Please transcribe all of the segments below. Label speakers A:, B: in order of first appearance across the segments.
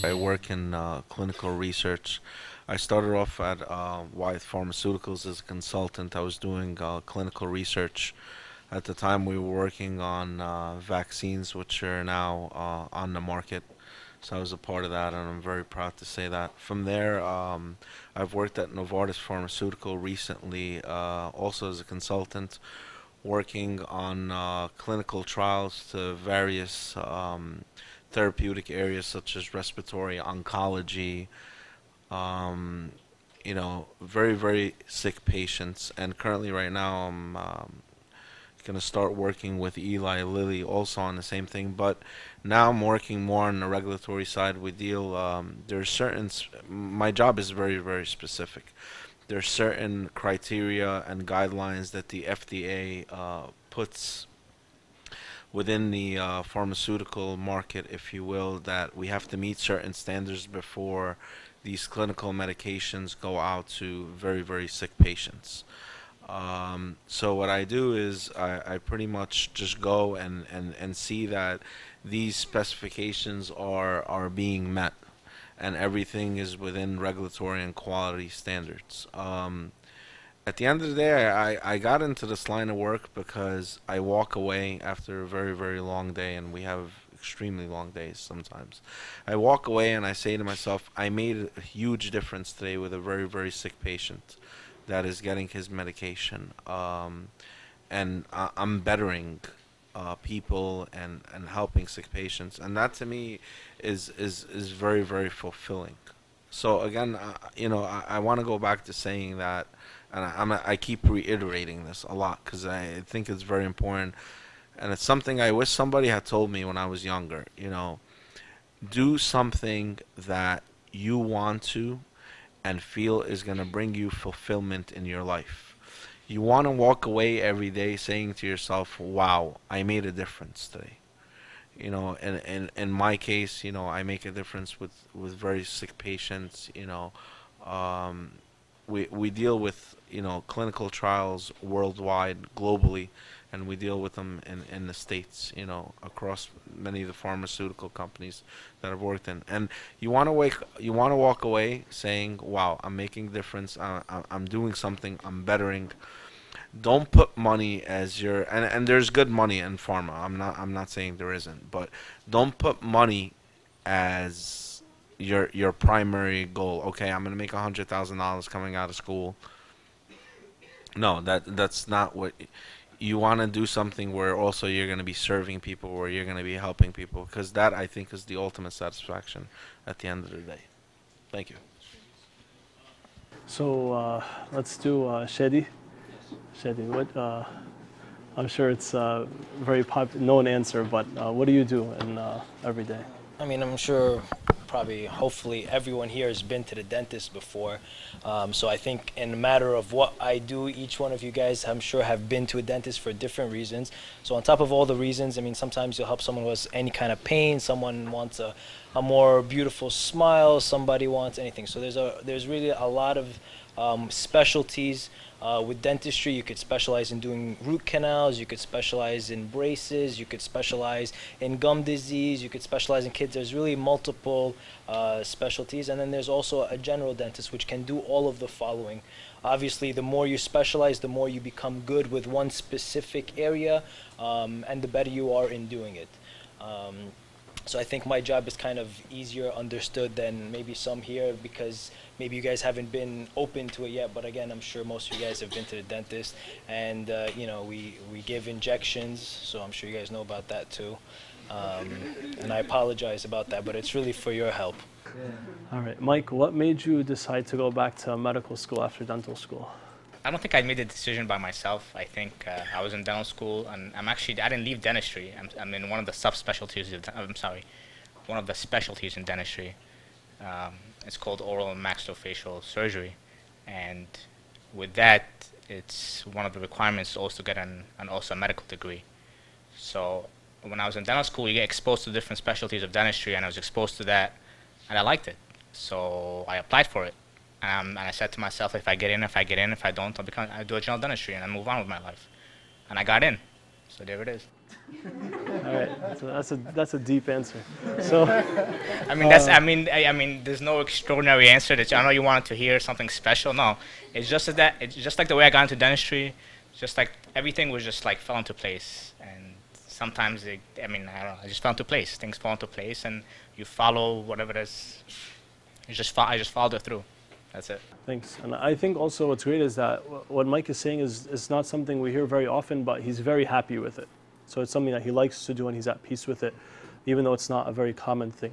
A: I work in clinical research. I started off at Wyeth Pharmaceuticals as a consultant. I was doing clinical research. At the time, we were working on vaccines, which are now on the market. So I was a part of that, and I'm very proud to say that. From there, I've worked at Novartis Pharmaceutical recently, also as a consultant, working on clinical trials to various therapeutic areas such as respiratory, oncology, um, very, very sick patients. And currently, right now, I'm going to start working with Eli Lilly also on the same thing. But now I'm working more on the regulatory side. We deal, there's certain, my job is very, very specific. There's certain criteria and guidelines that the FDA puts within the pharmaceutical market, if you will, that we have to meet certain standards before these clinical medications go out to very, very sick patients. So what I do is I pretty much just go and see that these specifications are being met and everything is within regulatory and quality standards. At the end of the day, I got into this line of work because I walk away after a very, very long day, and we have extremely long days sometimes. I walk away and I say to myself, I made a huge difference today with a very, very sick patient that is getting his medication. And I'm bettering people and helping sick patients. And that to me is very, very fulfilling. So again, I want to go back to saying that, and I keep reiterating this a lot because I think it's very important, and it's something I wish somebody had told me when I was younger. Do something that you want to and feel is going to bring you fulfillment in your life. You want to walk away every day saying to yourself, "Wow, I made a difference today." And in my case, I make a difference with very sick patients. Um, we deal with clinical trials worldwide, globally, and we deal with them in the states. Across many of the pharmaceutical companies that I've worked in. And you want to walk away saying, "Wow, I'm making a difference. I'm doing something. I'm bettering." Don't put money as your and there's good money in pharma. I'm not saying there isn't, but don't put money as your primary goal. Okay, I'm gonna make $100,000 coming out of school. No, that's not what you want to do. Something where also you're gonna be serving people, where you're gonna be helping people, because that I think is the ultimate satisfaction at the end of the day. Thank you.
B: So let's do Shedi. Shedi, I'm sure it's a very known answer, but what do you do in every day?
C: I mean, I'm sure probably, hopefully, everyone here has been to the dentist before. So I think in the matter of what I do, each one of you guys, I'm sure, have been to a dentist for different reasons. So on top of all the reasons, I mean, sometimes you'll help someone who has any kind of pain. Someone wants a more beautiful smile. Somebody wants anything. So there's really a lot of specialties. With dentistry, you could specialize in doing root canals, you could specialize in braces, you could specialize in gum disease, you could specialize in kids. There's really multiple specialties. And then there's also a general dentist, which can do all of the following. Obviously, the more you specialize, the more you become good with one specific area, and the better you are in doing it. So I think my job is kind of easier understood than maybe some here, because maybe you guys haven't been open to it yet. But again, I'm sure most of you guys have been to the dentist, and we give injections, so I'm sure you guys know about that too. And I apologize about that, but it's really for your help.
B: All right, Mike, what made you decide to go back to medical school after dental school?
D: I don't think I made the decision by myself. I think I was in dental school, and I didn't leave dentistry. I'm in one of the subspecialties. I'm sorry, one of the specialties in dentistry. It's called oral and maxillofacial surgery, and with that, it's one of the requirements also to get also a medical degree. So when I was in dental school, you get exposed to different specialties of dentistry, and I was exposed to that, and I liked it. So I applied for it. And I said to myself, if I get in, if I don't, I'll do a general dentistry and I move on with my life. And I got in. So there it is.
B: All right, so that's a deep answer. So
D: I mean, I mean, there's no extraordinary answer that I know you wanted to hear something special. No, it's just that it's just like the way I got into dentistry. Just like everything was just like fell into place, and sometimes I mean, I don't know, it just fell into place. Things fall into place, and you follow whatever it is. I just followed it through. That's it.
B: thanks. And I think also what's great is that what Mike is saying is not something we hear very often, but he's very happy with it. So it's something that he likes to do and he's at peace with it, even though it's not a very common thing.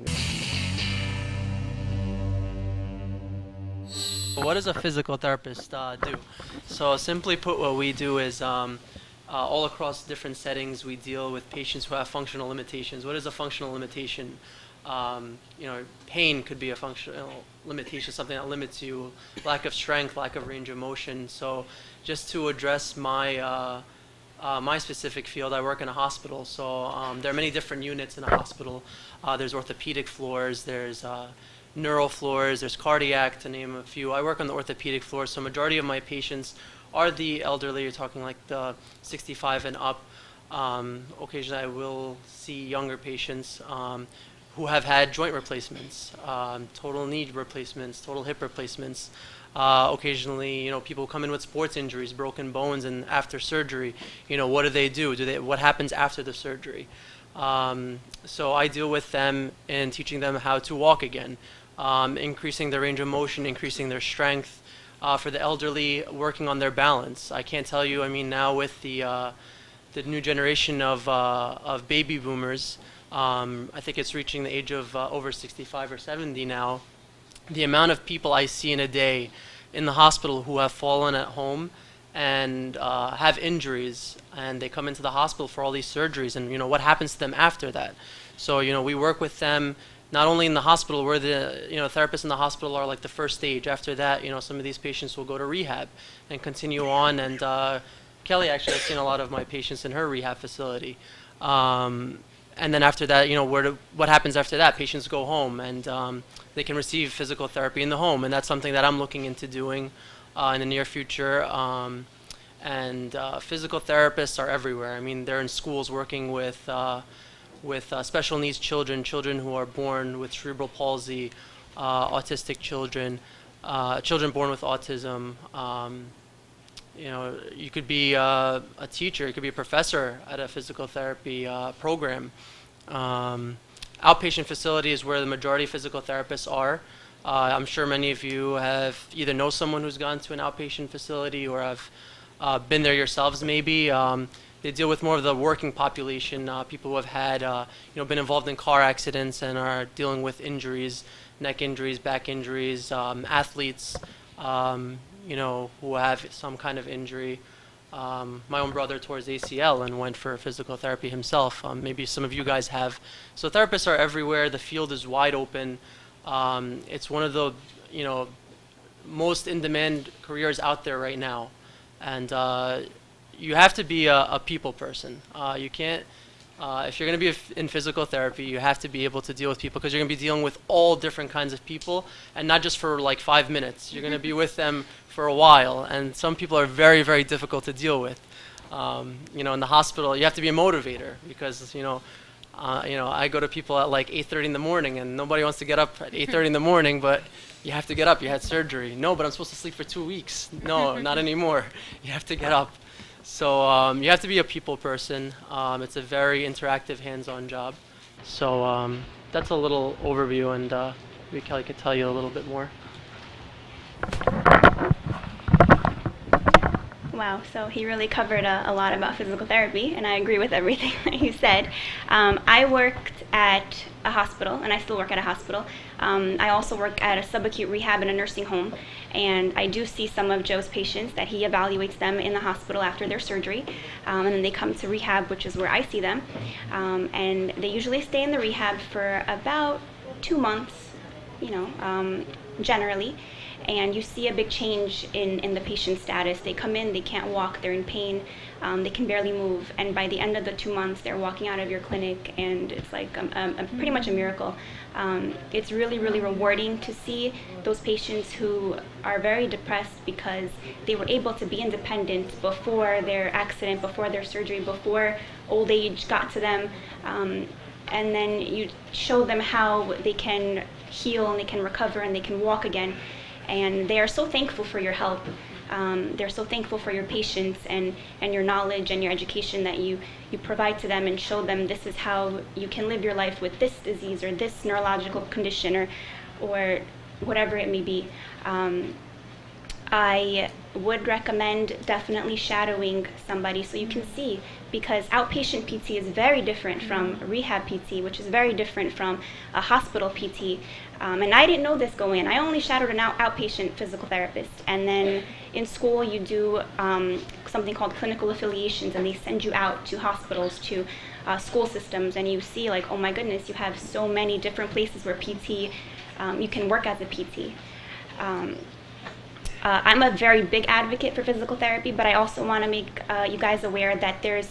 E: What does a physical therapist do? So simply put, what we do is all across different settings, we deal with patients who have functional limitations. What is a functional limitation? Pain could be a functional limitation, something that limits you, lack of strength, lack of range of motion. So just to address my my specific field, I work in a hospital, so there are many different units in a hospital. There's orthopedic floors, there's neural floors, there's cardiac, to name a few. I work on the orthopedic floor, so majority of my patients are the elderly. You're talking like the 65 and up. Occasionally I will see younger patients who have had joint replacements, total knee replacements, total hip replacements. Occasionally, people come in with sports injuries, broken bones, and after surgery, what do? What happens after the surgery? So I deal with them in teaching them how to walk again, increasing their range of motion, increasing their strength. For the elderly, working on their balance. I can't tell you. I mean, now with the new generation of baby boomers, I think it's reaching the age of over 65 or 70 now. The amount of people I see in a day in the hospital who have fallen at home and have injuries, and they come into the hospital for all these surgeries, and what happens to them after that. So we work with them not only in the hospital, where the therapists in the hospital are like the first stage. After that, some of these patients will go to rehab and continue on. And Kelly actually has seen a lot of my patients in her rehab facility. And then after that, what happens after that? Patients go home and they can receive physical therapy in the home, and that's something that I'm looking into doing in the near future. Physical therapists are everywhere. I mean, they're in schools working with special needs children who are born with cerebral palsy, autistic children, children born with autism. You could be a teacher, you could be a professor at a physical therapy program. Outpatient facility is where the majority of physical therapists are. I'm sure many of you have either know someone who's gone to an outpatient facility or have been there yourselves maybe. They deal with more of the working population, people who have had, been involved in car accidents and are dealing with injuries, neck injuries, back injuries, athletes, who have some kind of injury. My own brother tore his ACL and went for physical therapy himself. Maybe some of you guys have. So therapists are everywhere. The field is wide open. It's one of the, most in-demand careers out there right now. And you have to be a people person. You can't, if you're going to be in physical therapy, you have to be able to deal with people, because you're going to be dealing with all different kinds of people, and not just for like 5 minutes. You're going to be with them for a while, and some people are very, very difficult to deal with. In the hospital, you have to be a motivator, because I go to people at like 8:30 in the morning, and nobody wants to get up at 8:30 in the morning, but you have to get up. You had surgery. No, but I'm supposed to sleep for 2 weeks. No, not anymore. You have to get up. So you have to be a people person. It's a very interactive, hands-on job. So that's a little overview, and maybe Kelly could tell you a little bit more.
F: Wow, so he really covered a lot about physical therapy, and I agree with everything that he said. I worked at a hospital, and I still work at a hospital. I also work at a subacute rehab in a nursing home, and I do see some of Joe's patients that he evaluates them in the hospital after their surgery, and then they come to rehab, which is where I see them, and they usually stay in the rehab for about 2 months. generally, and you see a big change in the patient's status. They come in, they can't walk, they're in pain, they can barely move, and by the end of the 2 months, they're walking out of your clinic, and it's like pretty much a miracle. It's really, really rewarding to see those patients who are very depressed because they were able to be independent before their accident, before their surgery, before old age got to them, and then you show them how they can heal and they can recover and they can walk again. And they are so thankful for your help. They're so thankful for your patience and your knowledge and your education that you provide to them and show them this is how you can live your life with this disease or this neurological condition or whatever it may be. I would recommend definitely shadowing somebody so you can see, because outpatient PT is very different from rehab PT, which is very different from a hospital PT. And I didn't know this going in. I only shadowed an outpatient physical therapist. And then in school you do something called clinical affiliations, and they send you out to hospitals, to school systems, and you see like, oh my goodness, you have so many different places where PT, you can work as a PT. I'm a very big advocate for physical therapy, but I also want to make you guys aware that there's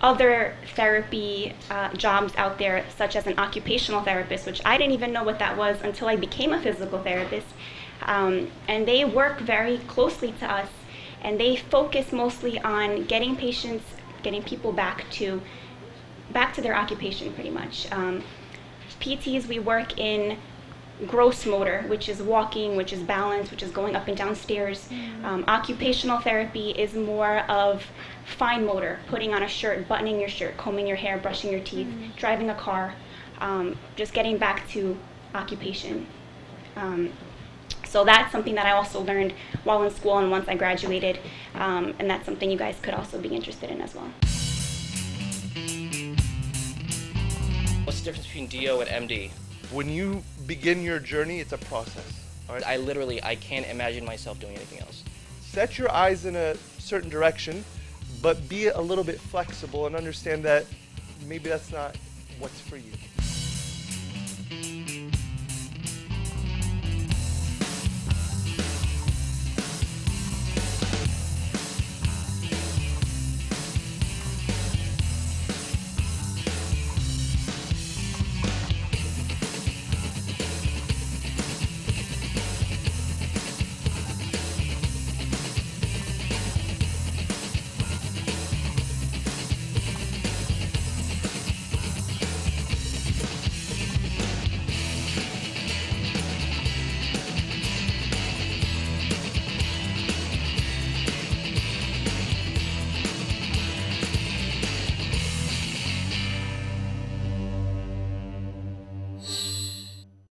F: other therapy jobs out there, such as an occupational therapist, which I didn't even know what that was until I became a physical therapist. And they work very closely to us, and they focus mostly on getting patients, getting people back to their occupation, pretty much. PTs, we work in gross motor, which is walking, which is balance, which is going up and down stairs. Occupational therapy is more of fine motor, putting on a shirt, buttoning your shirt, combing your hair, brushing your teeth, driving a car, just getting back to occupation. So that's something that I also learned while in school and once I graduated, and that's something you guys could also be interested in as well.
G: What's the difference between DO and MD?
H: When you begin your journey, it's a process. All right?
G: I can't imagine myself doing anything else.
H: Set your eyes in a certain direction, but be a little bit flexible and understand that maybe that's not what's for you.